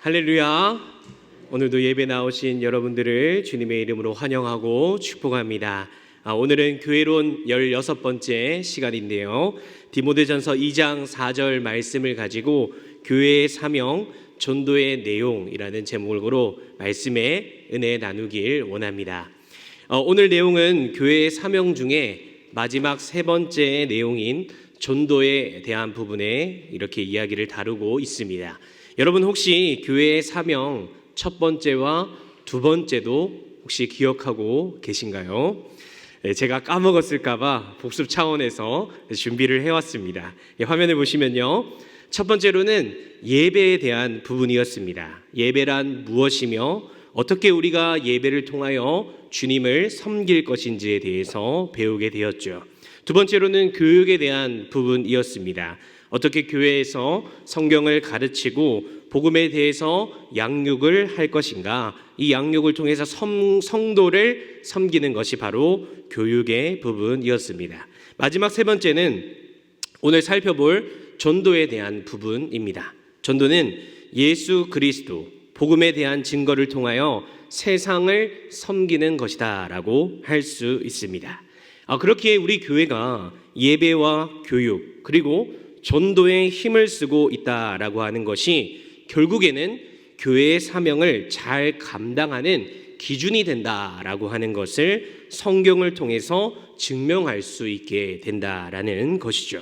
할렐루야. 오늘도 예배 나오신 여러분들을 주님의 이름으로 환영하고 축복합니다. 오늘은 교회론 16번째 시간인데요. 디모데전서 2장 4절 말씀을 가지고 교회의 사명, 전도의 내용이라는 제목으로 말씀의 은혜 나누길 원합니다. 오늘 내용은 교회의 사명 중에 마지막 세 번째 내용인 전도에 대한 부분에 이렇게 이야기를 다루고 있습니다. 여러분 혹시 교회의 사명 첫 번째와 두 번째도 혹시 기억하고 계신가요? 제가 까먹었을까봐 복습 차원에서 준비를 해왔습니다. 화면을 보시면요, 첫 번째로는 예배에 대한 부분이었습니다. 예배란 무엇이며 어떻게 우리가 예배를 통하여 주님을 섬길 것인지에 대해서 배우게 되었죠. 두 번째로는 교육에 대한 부분이었습니다. 어떻게 교회에서 성경을 가르치고 복음에 대해서 양육을 할 것인가, 이 양육을 통해서 성도를 섬기는 것이 바로 교육의 부분이었습니다. 마지막 세 번째는 오늘 살펴볼 전도에 대한 부분입니다. 전도는 예수 그리스도, 복음에 대한 증거를 통하여 세상을 섬기는 것이다 라고 할 수 있습니다. 그렇기에 우리 교회가 예배와 교육 그리고 전도에 힘을 쓰고 있다라고 하는 것이 결국에는 교회의 사명을 잘 감당하는 기준이 된다라고 하는 것을 성경을 통해서 증명할 수 있게 된다라는 것이죠.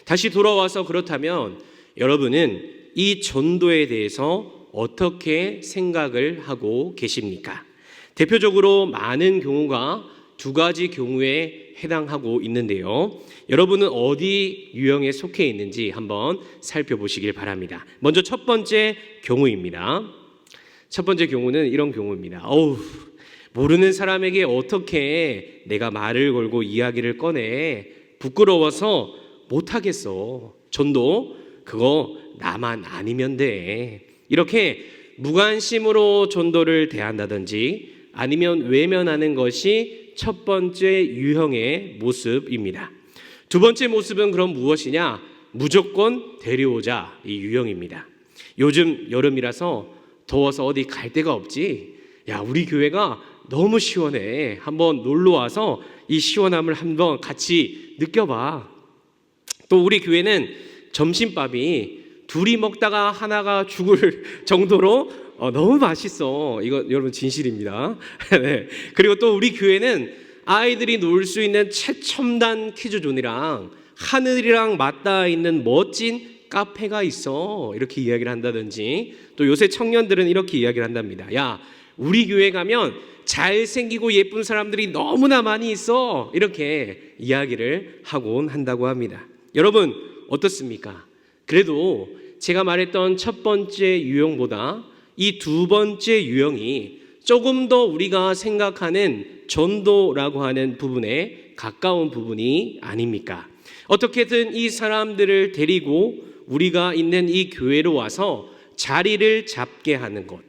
다시 돌아와서 그렇다면 여러분은 이 전도에 대해서 어떻게 생각을 하고 계십니까? 대표적으로 많은 경우가 두 가지 경우에 해당하고 있는데요. 여러분은 어디 유형에 속해 있는지 한번 살펴보시길 바랍니다. 먼저 첫 번째 경우입니다. 첫 번째 경우는 이런 경우입니다. 모르는 사람에게 어떻게 내가 말을 걸고 이야기를 꺼내, 부끄러워서 못하겠어. 전도 그거 나만 아니면 돼. 이렇게 무관심으로 전도를 대한다든지 아니면 외면하는 것이 첫 번째 유형의 모습입니다. 두 번째 모습은 그럼 무엇이냐? 무조건 데려오자, 이 유형입니다. 요즘 여름이라서 더워서 어디 갈 데가 없지? 야, 우리 교회가 너무 시원해. 한번 놀러 와서 이 시원함을 한번 같이 느껴봐. 또 우리 교회는 점심밥이 둘이 먹다가 하나가 죽을 정도로 너무 맛있어. 이거 여러분 진실입니다. 네. 그리고 또 우리 교회는 아이들이 놀 수 있는 최첨단 키즈존이랑 하늘이랑 맞닿아 있는 멋진 카페가 있어. 이렇게 이야기를 한다든지, 또 요새 청년들은 이렇게 이야기를 한답니다. 야, 우리 교회 가면 잘생기고 예쁜 사람들이 너무나 많이 있어. 이렇게 이야기를 하곤 한다고 합니다. 여러분 어떻습니까? 그래도 제가 말했던 첫 번째 유형보다 이 두 번째 유형이 조금 더 우리가 생각하는 전도라고 하는 부분에 가까운 부분이 아닙니까? 어떻게든 이 사람들을 데리고 우리가 있는 이 교회로 와서 자리를 잡게 하는 것,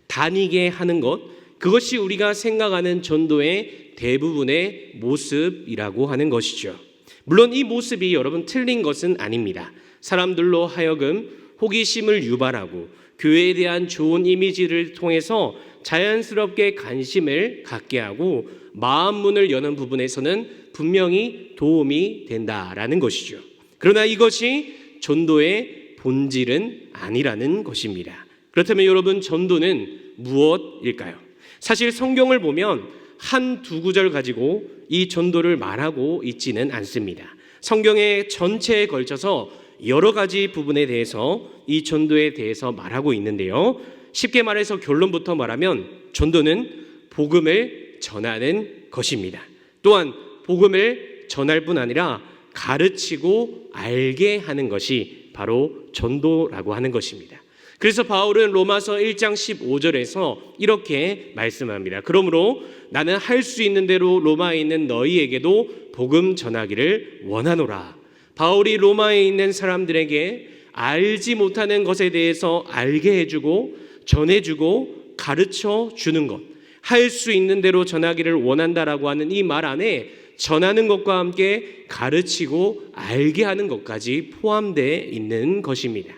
다니게 하는 것, 그것이 우리가 생각하는 전도의 대부분의 모습이라고 하는 것이죠. 물론 이 모습이 여러분 틀린 것은 아닙니다. 사람들로 하여금 호기심을 유발하고 교회에 대한 좋은 이미지를 통해서 자연스럽게 관심을 갖게 하고 마음 문을 여는 부분에서는 분명히 도움이 된다라는 것이죠. 그러나 이것이 전도의 본질은 아니라는 것입니다. 그렇다면 여러분, 전도는 무엇일까요? 사실 성경을 보면 한두 구절 가지고 이 전도를 말하고 있지는 않습니다. 성경의 전체에 걸쳐서 여러 가지 부분에 대해서 이 전도에 대해서 말하고 있는데요. 쉽게 말해서 결론부터 말하면 전도는 복음을 전하는 것입니다. 또한 복음을 전할 뿐 아니라 가르치고 알게 하는 것이 바로 전도라고 하는 것입니다. 그래서 바울은 로마서 1장 15절에서 이렇게 말씀합니다. 그러므로 나는 할 수 있는 대로 로마에 있는 너희에게도 복음 전하기를 원하노라. 바울이 로마에 있는 사람들에게 알지 못하는 것에 대해서 알게 해주고 전해주고 가르쳐 주는 것, 할 수 있는 대로 전하기를 원한다라고 하는 이 말 안에 전하는 것과 함께 가르치고 알게 하는 것까지 포함되어 있는 것입니다.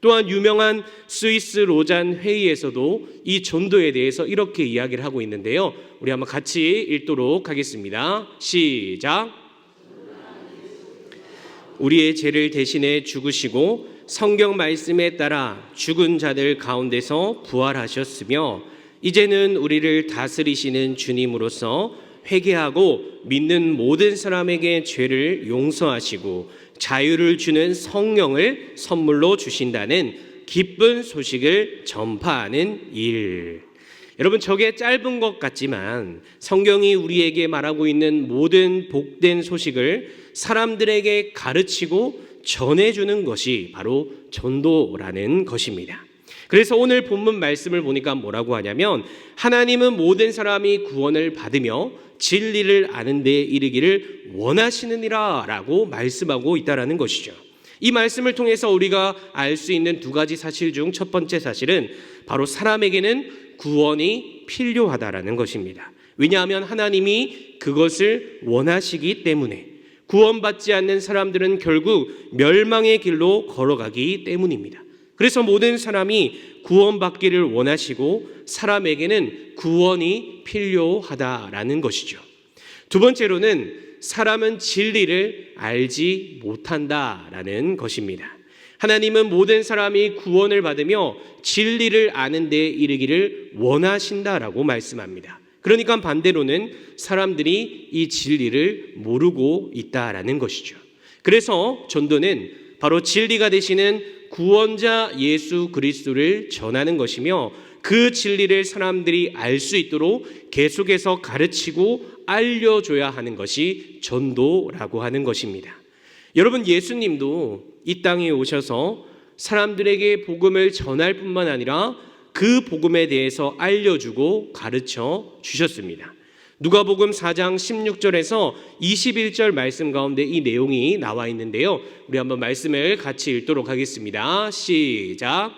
또한 유명한 스위스 로잔 회의에서도 이 전도에 대해서 이렇게 이야기를 하고 있는데요. 우리 한번 같이 읽도록 하겠습니다. 시작. 우리의 죄를 대신해 죽으시고 성경 말씀에 따라 죽은 자들 가운데서 부활하셨으며 이제는 우리를 다스리시는 주님으로서 회개하고 믿는 모든 사람에게 죄를 용서하시고 자유를 주는 성령을 선물로 주신다는 기쁜 소식을 전파하는 일. 여러분, 저게 짧은 것 같지만 성경이 우리에게 말하고 있는 모든 복된 소식을 사람들에게 가르치고 전해주는 것이 바로 전도라는 것입니다. 그래서 오늘 본문 말씀을 보니까 뭐라고 하냐면 하나님은 모든 사람이 구원을 받으며 진리를 아는 데 이르기를 원하시느니라 라고 말씀하고 있다는 것이죠. 이 말씀을 통해서 우리가 알 수 있는 두 가지 사실 중 첫 번째 사실은 바로 사람에게는 구원이 필요하다라는 것입니다. 왜냐하면 하나님이 그것을 원하시기 때문에 구원받지 않는 사람들은 결국 멸망의 길로 걸어가기 때문입니다. 그래서 모든 사람이 구원받기를 원하시고 사람에게는 구원이 필요하다라는 것이죠. 두 번째로는 사람은 진리를 알지 못한다라는 것입니다. 하나님은 모든 사람이 구원을 받으며 진리를 아는 데 이르기를 원하신다라고 말씀합니다. 그러니까 반대로는 사람들이 이 진리를 모르고 있다라는 것이죠. 그래서 전도는 바로 진리가 되시는 구원자 예수 그리스도를 전하는 것이며 그 진리를 사람들이 알 수 있도록 계속해서 가르치고 알려줘야 하는 것이 전도라고 하는 것입니다. 여러분, 예수님도 이 땅에 오셔서 사람들에게 복음을 전할 뿐만 아니라 그 복음에 대해서 알려주고 가르쳐 주셨습니다. 누가복음 4장 16절에서 21절 말씀 가운데 이 내용이 나와 있는데요. 우리 한번 말씀을 같이 읽도록 하겠습니다. 시작.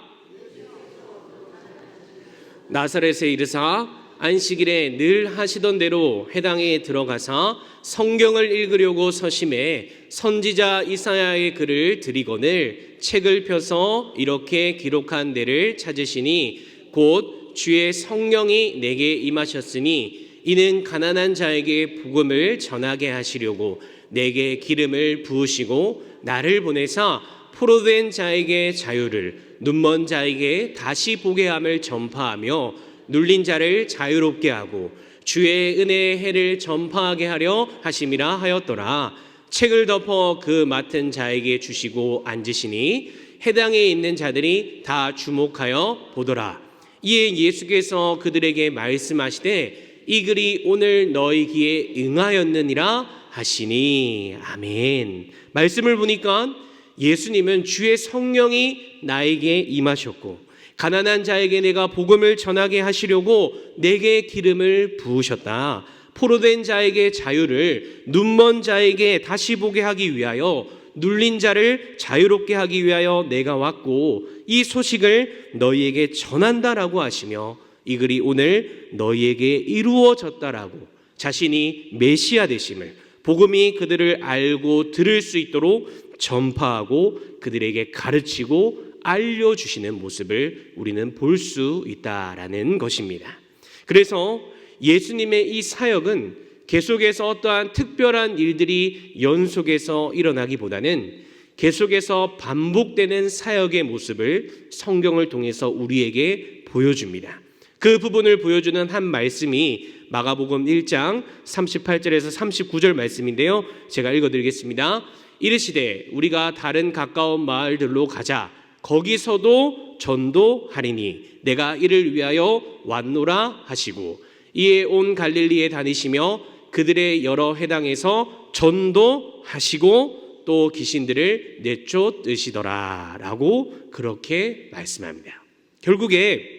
나사렛에 이르사 안식일에 늘 하시던 대로 회당에 들어가사 성경을 읽으려고 서심해 선지자 이사야의 글을 들이거늘 책을 펴서 이렇게 기록한 데를 찾으시니 곧 주의 성령이 내게 임하셨으니 이는 가난한 자에게 복음을 전하게 하시려고 내게 기름을 부으시고 나를 보내사 포로된 자에게 자유를 눈먼 자에게 다시 보게 함을 전파하며 눌린 자를 자유롭게 하고 주의 은혜의 해를 전파하게 하려 하심이라 하였더라. 책을 덮어 그 맡은 자에게 주시고 앉으시니 해당에 있는 자들이 다 주목하여 보더라. 이에 예수께서 그들에게 말씀하시되 이 글이 오늘 너희 귀에 응하였느니라 하시니. 아멘. 말씀을 보니까 예수님은 주의 성령이 나에게 임하셨고 가난한 자에게 내가 복음을 전하게 하시려고 내게 기름을 부으셨다. 포로된 자에게 자유를, 눈먼 자에게 다시 보게 하기 위하여, 눌린 자를 자유롭게 하기 위하여 내가 왔고 이 소식을 너희에게 전한다라고 하시며 이 글이 오늘 너희에게 이루어졌다라고 자신이 메시아 되심을, 복음이 그들을 알고 들을 수 있도록 전파하고 그들에게 가르치고 알려주시는 모습을 우리는 볼 수 있다라는 것입니다. 그래서 예수님의 이 사역은 계속해서 어떠한 특별한 일들이 연속해서 일어나기보다는 계속해서 반복되는 사역의 모습을 성경을 통해서 우리에게 보여줍니다. 그 부분을 보여주는 한 말씀이 마가복음 1장 38절에서 39절 말씀인데요. 제가 읽어드리겠습니다. 이르시되 우리가 다른 가까운 마을들로 가자. 거기서도 전도하리니 내가 이를 위하여 왔노라 하시고 이에 온 갈릴리에 다니시며 그들의 여러 회당에서 전도하시고 또 귀신들을 내쫓으시더라 라고 그렇게 말씀합니다. 결국에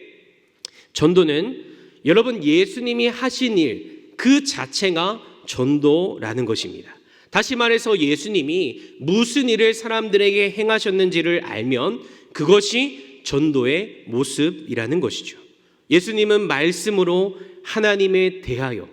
전도는 여러분 예수님이 하신 일 그 자체가 전도라는 것입니다. 다시 말해서 예수님이 무슨 일을 사람들에게 행하셨는지를 알면 그것이 전도의 모습이라는 것이죠. 예수님은 말씀으로 하나님에 대하여,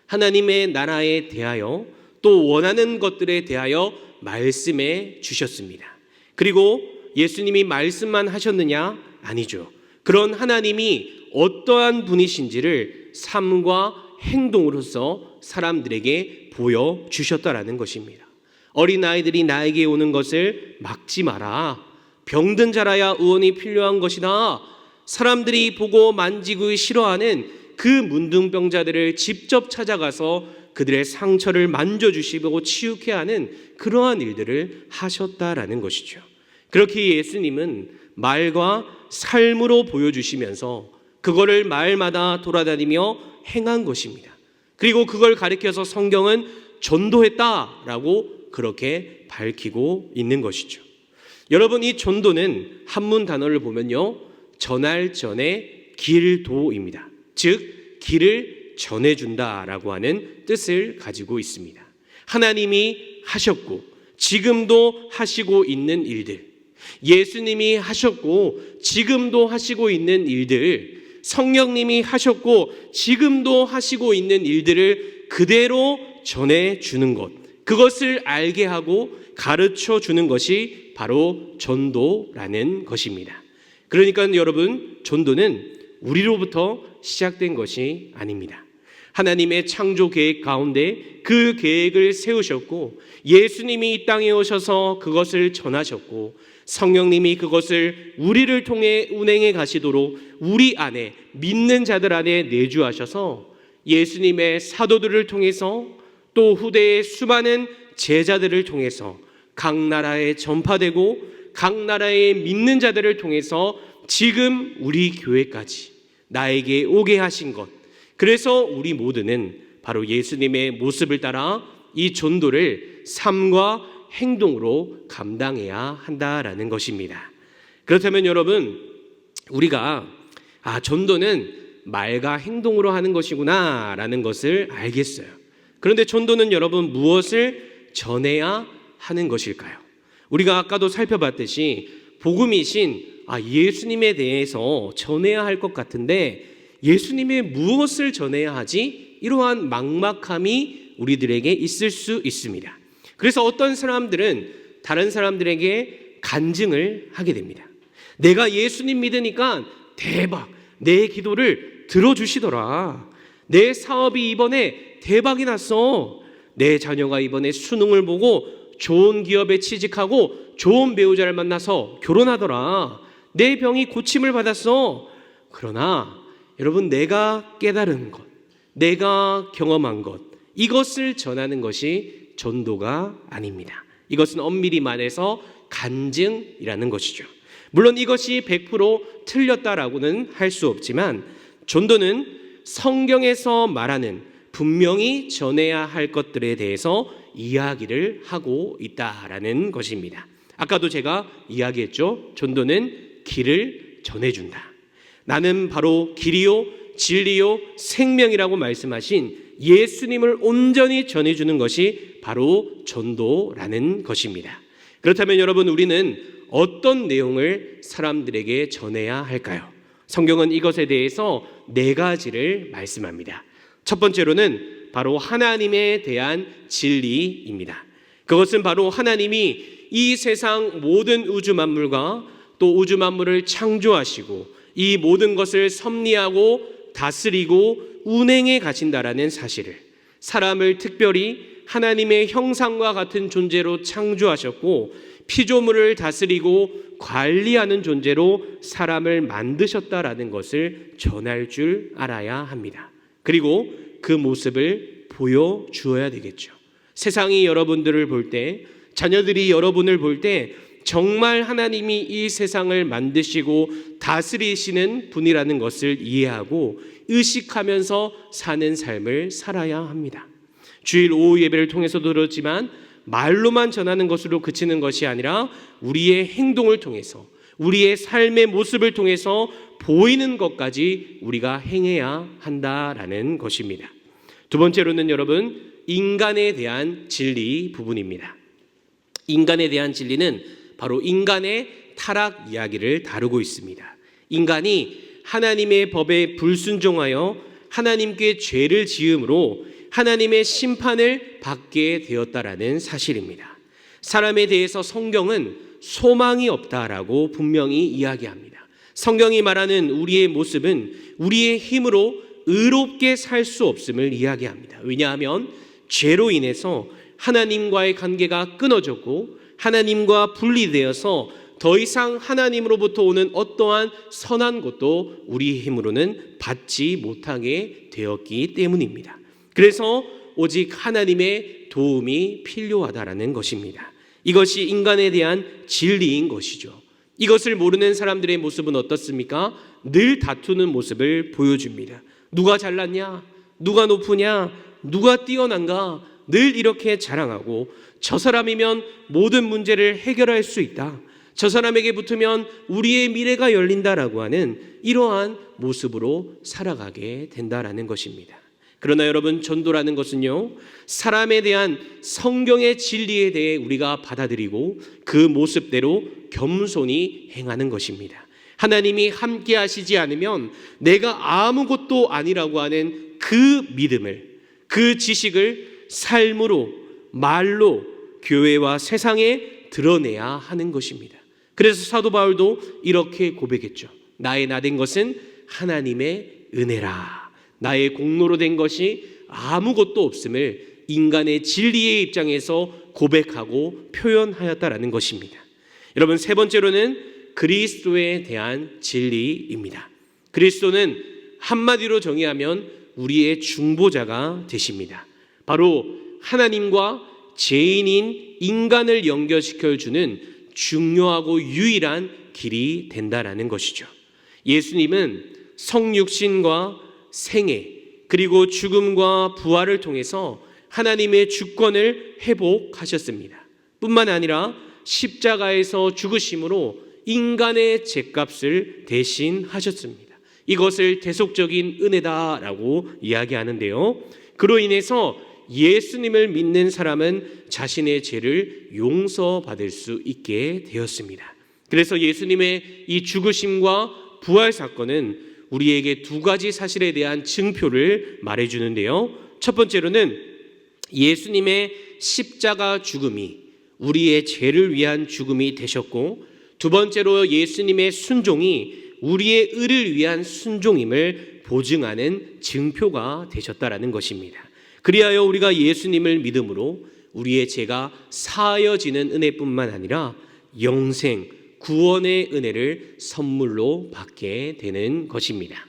하나님의 나라에 대하여, 또 원하는 것들에 대하여 말씀해 주셨습니다. 그리고 예수님이 말씀만 하셨느냐? 아니죠. 그런 하나님이 어떠한 분이신지를 삶과 행동으로서 사람들에게 보여주셨다라는 것입니다. 어린아이들이 나에게 오는 것을 막지 마라. 병든 자라야 의원이 필요한 것이다. 사람들이 보고 만지고 싫어하는 그 문둥병자들을 직접 찾아가서 그들의 상처를 만져주시고 치유케 하는 그러한 일들을 하셨다라는 것이죠. 그렇게 예수님은 말과 삶으로 보여주시면서 그거를 마을마다 돌아다니며 행한 것입니다. 그리고 그걸 가리켜서 성경은 전도했다라고 그렇게 밝히고 있는 것이죠. 여러분, 이 전도는 한문 단어를 보면요, 전할 전의 길도입니다. 즉 길을 전해준다라고 하는 뜻을 가지고 있습니다. 하나님이 하셨고 지금도 하시고 있는 일들, 예수님이 하셨고 지금도 하시고 있는 일들, 성령님이 하셨고 지금도 하시고 있는 일들을 그대로 전해주는 것, 그것을 알게 하고 가르쳐 주는 것이 바로 전도라는 것입니다. 그러니까 여러분, 전도는 우리로부터 시작된 것이 아닙니다. 하나님의 창조 계획 가운데 그 계획을 세우셨고 예수님이 이 땅에 오셔서 그것을 전하셨고 성령님이 그것을 우리를 통해 운행해 가시도록 우리 안에, 믿는 자들 안에 내주하셔서 예수님의 사도들을 통해서 또 후대의 수많은 제자들을 통해서 각 나라에 전파되고 각 나라의 믿는 자들을 통해서 지금 우리 교회까지 나에게 오게 하신 것, 그래서 우리 모두는 바로 예수님의 모습을 따라 이 전도를 삶과 행동으로 감당해야 한다라는 것입니다. 그렇다면 여러분, 우리가 전도는 말과 행동으로 하는 것이구나 라는 것을 알겠어요. 그런데 전도는 여러분 무엇을 전해야 하는 것일까요? 우리가 아까도 살펴봤듯이 복음이신 예수님에 대해서 전해야 할 것 같은데 예수님의 무엇을 전해야 하지? 이러한 막막함이 우리들에게 있을 수 있습니다. 그래서 어떤 사람들은 다른 사람들에게 간증을 하게 됩니다. 내가 예수님 믿으니까 대박, 내 기도를 들어주시더라. 내 사업이 이번에 대박이 났어. 내 자녀가 이번에 수능을 보고 좋은 기업에 취직하고 좋은 배우자를 만나서 결혼하더라. 내 병이 고침을 받았어. 그러나 여러분, 내가 깨달은 것, 내가 경험한 것, 이것을 전하는 것이 전도가 아닙니다. 이것은 엄밀히 말해서 간증이라는 것이죠. 물론 이것이 100% 틀렸다라고는 할 수 없지만 전도는 성경에서 말하는 분명히 전해야 할 것들에 대해서 이야기를 하고 있다라는 것입니다. 아까도 제가 이야기했죠. 전도는 길을 전해준다. 나는 바로 길이요 진리요 생명이라고 말씀하신 예수님을 온전히 전해주는 것이 바로 전도라는 것입니다. 그렇다면 여러분, 우리는 어떤 내용을 사람들에게 전해야 할까요? 성경은 이것에 대해서 4가지를 말씀합니다. 첫 번째로는 바로 하나님에 대한 진리입니다. 그것은 바로 하나님이 이 세상 모든 우주 만물과 또 우주 만물을 창조하시고 이 모든 것을 섭리하고 다스리고 운행해 가신다라는 사실을, 사람을 특별히 하나님의 형상과 같은 존재로 창조하셨고 피조물을 다스리고 관리하는 존재로 사람을 만드셨다라는 것을 전할 줄 알아야 합니다. 그리고 그 모습을 보여주어야 되겠죠. 세상이 여러분들을 볼 때, 자녀들이 여러분을 볼 때 정말 하나님이 이 세상을 만드시고 다스리시는 분이라는 것을 이해하고 의식하면서 사는 삶을 살아야 합니다. 주일 오후 예배를 통해서도 그렇지만 말로만 전하는 것으로 그치는 것이 아니라 우리의 행동을 통해서, 우리의 삶의 모습을 통해서 보이는 것까지 우리가 행해야 한다라는 것입니다. 두 번째로는 여러분, 인간에 대한 진리 부분입니다. 인간에 대한 진리는 바로 인간의 타락 이야기를 다루고 있습니다. 인간이 하나님의 법에 불순종하여 하나님께 죄를 지음으로 하나님의 심판을 받게 되었다라는 사실입니다. 사람에 대해서 성경은 소망이 없다라고 분명히 이야기합니다. 성경이 말하는 우리의 모습은 우리의 힘으로 의롭게 살 수 없음을 이야기합니다. 왜냐하면 죄로 인해서 하나님과의 관계가 끊어졌고 하나님과 분리되어서 더 이상 하나님으로부터 오는 어떠한 선한 것도 우리 힘으로는 받지 못하게 되었기 때문입니다. 그래서 오직 하나님의 도움이 필요하다라는 것입니다. 이것이 인간에 대한 진리인 것이죠. 이것을 모르는 사람들의 모습은 어떻습니까? 늘 다투는 모습을 보여줍니다. 누가 잘났냐? 누가 높으냐? 누가 뛰어난가? 늘 이렇게 자랑하고 저 사람이면 모든 문제를 해결할 수 있다. 저 사람에게 붙으면 우리의 미래가 열린다라고 하는 이러한 모습으로 살아가게 된다라는 것입니다. 그러나 여러분, 전도라는 것은요, 사람에 대한 성경의 진리에 대해 우리가 받아들이고 그 모습대로 겸손히 행하는 것입니다. 하나님이 함께 하시지 않으면 내가 아무것도 아니라고 하는 그 믿음을, 그 지식을 삶으로, 말로 교회와 세상에 드러내야 하는 것입니다. 그래서 사도 바울도 이렇게 고백했죠. 나의 나된 것은 하나님의 은혜라. 나의 공로로 된 것이 아무것도 없음을 인간의 진리의 입장에서 고백하고 표현하였다라는 것입니다. 여러분, 세 번째로는 그리스도에 대한 진리입니다. 그리스도는 한마디로 정의하면 우리의 중보자가 되십니다. 바로 하나님과 죄인인 인간을 연결시켜주는 중요하고 유일한 길이 된다라는 것이죠. 예수님은 성육신과 생애 그리고 죽음과 부활을 통해서 하나님의 주권을 회복하셨습니다. 뿐만 아니라 십자가에서 죽으심으로 인간의 죄값을 대신하셨습니다. 이것을 대속적인 은혜다라고 이야기하는데요. 그로 인해서 예수님을 믿는 사람은 자신의 죄를 용서받을 수 있게 되었습니다. 그래서 예수님의 이 죽으심과 부활 사건은 우리에게 두 가지 사실에 대한 증표를 말해주는데요. 첫 번째로는 예수님의 십자가 죽음이 우리의 죄를 위한 죽음이 되셨고, 두 번째로 예수님의 순종이 우리의 의를 위한 순종임을 보증하는 증표가 되셨다라는 것입니다. 그리하여 우리가 예수님을 믿음으로 우리의 죄가 사하여지는 은혜뿐만 아니라 영생, 구원의 은혜를 선물로 받게 되는 것입니다.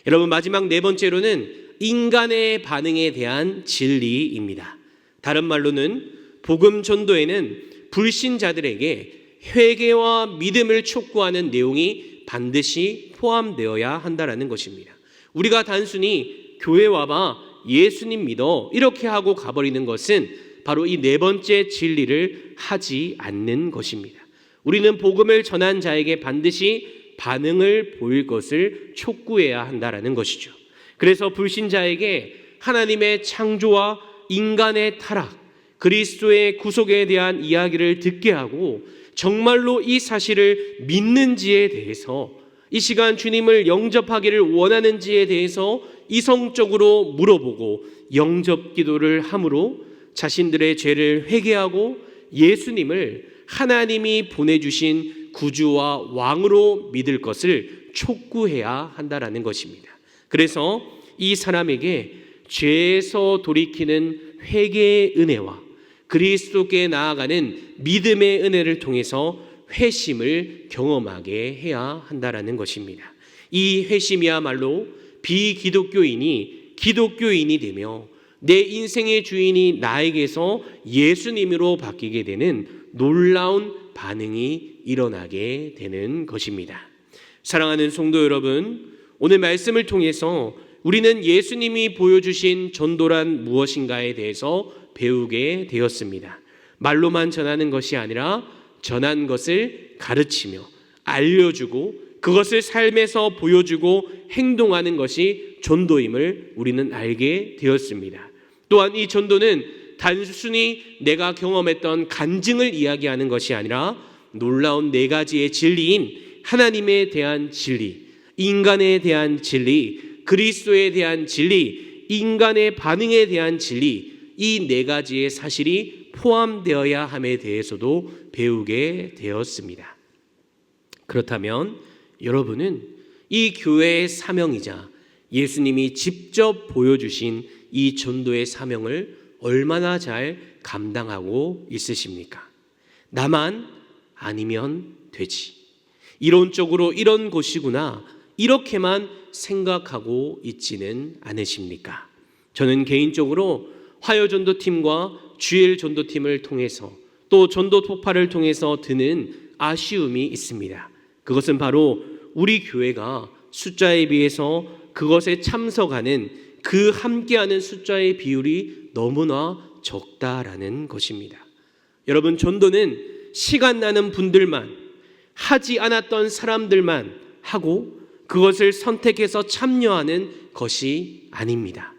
여러분, 마지막 네 번째로는 인간의 반응에 대한 진리입니다. 다른 말로는 복음 전도에는 불신자들에게 회개와 믿음을 촉구하는 내용이 반드시 포함되어야 한다는 것입니다. 우리가 단순히 교회 와봐, 예수님 믿어 이렇게 하고 가버리는 것은 바로 이 네 번째 진리를 하지 않는 것입니다. 우리는 복음을 전한 자에게 반드시 반응을 보일 것을 촉구해야 한다는 것이죠. 그래서 불신자에게 하나님의 창조와 인간의 타락, 그리스도의 구속에 대한 이야기를 듣게 하고 정말로 이 사실을 믿는지에 대해서, 이 시간 주님을 영접하기를 원하는지에 대해서 이성적으로 물어보고 영접 기도를 함으로 자신들의 죄를 회개하고 예수님을 하나님이 보내주신 구주와 왕으로 믿을 것을 촉구해야 한다라는 것입니다. 그래서 이 사람에게 죄에서 돌이키는 회개의 은혜와 그리스도께 나아가는 믿음의 은혜를 통해서 회심을 경험하게 해야 한다라는 것입니다. 이 회심이야말로 비기독교인이 기독교인이 되며 내 인생의 주인이 나에게서 예수님으로 바뀌게 되는 놀라운 반응이 일어나게 되는 것입니다. 사랑하는 성도 여러분, 오늘 말씀을 통해서 우리는 예수님이 보여주신 전도란 무엇인가에 대해서 배우게 되었습니다. 말로만 전하는 것이 아니라 전한 것을 가르치며 알려주고 그것을 삶에서 보여주고 행동하는 것이 전도임을 우리는 알게 되었습니다. 또한 이 전도는 단순히 내가 경험했던 간증을 이야기하는 것이 아니라 놀라운 네 가지의 진리인 하나님에 대한 진리, 인간에 대한 진리, 그리스도에 대한 진리, 인간의 반응에 대한 진리, 이 네 가지의 사실이 포함되어야 함에 대해서도 배우게 되었습니다. 그렇다면 여러분은 이 교회의 사명이자 예수님이 직접 보여주신 이 전도의 사명을 얼마나 잘 감당하고 있으십니까? 나만 아니면 되지. 이론적으로 이런 것이구나. 이렇게만 생각하고 있지는 않으십니까? 저는 개인적으로 화요전도팀과 주일 전도팀을 통해서 또 전도 폭발을 통해서 드는 아쉬움이 있습니다. 그것은 바로 우리 교회가 숫자에 비해서 그것에 참석하는 그 함께하는 숫자의 비율이 너무나 적다라는 것입니다. 여러분, 전도는 시간 나는 분들만, 하지 않았던 사람들만 하고 그것을 선택해서 참여하는 것이 아닙니다.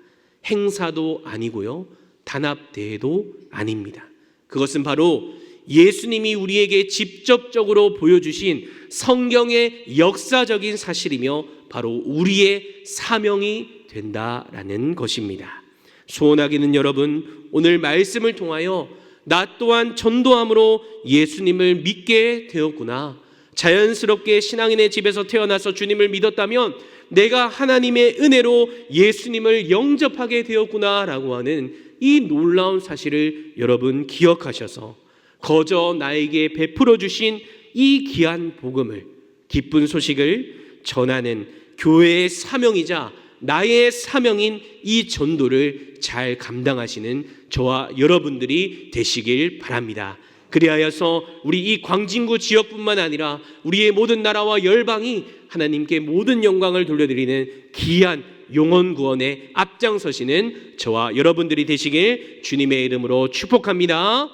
행사도 아니고요, 단합대회도 아닙니다. 그것은 바로 예수님이 우리에게 직접적으로 보여주신 성경의 역사적인 사실이며 바로 우리의 사명이 된다라는 것입니다. 소원하기는 여러분, 오늘 말씀을 통하여 나 또한 전도함으로 예수님을 믿게 되었구나. 자연스럽게 신앙인의 집에서 태어나서 주님을 믿었다면 내가 하나님의 은혜로 예수님을 영접하게 되었구나라고 하는 이 놀라운 사실을 여러분 기억하셔서 거저 나에게 베풀어 주신 이 귀한 복음을, 기쁜 소식을 전하는 교회의 사명이자 나의 사명인 이 전도를 잘 감당하시는 저와 여러분들이 되시길 바랍니다. 그리하여서 우리 이 광진구 지역뿐만 아니라 우리의 모든 나라와 열방이 하나님께 모든 영광을 돌려드리는 귀한 영혼 구원에 앞장서시는 저와 여러분들이 되시길 주님의 이름으로 축복합니다.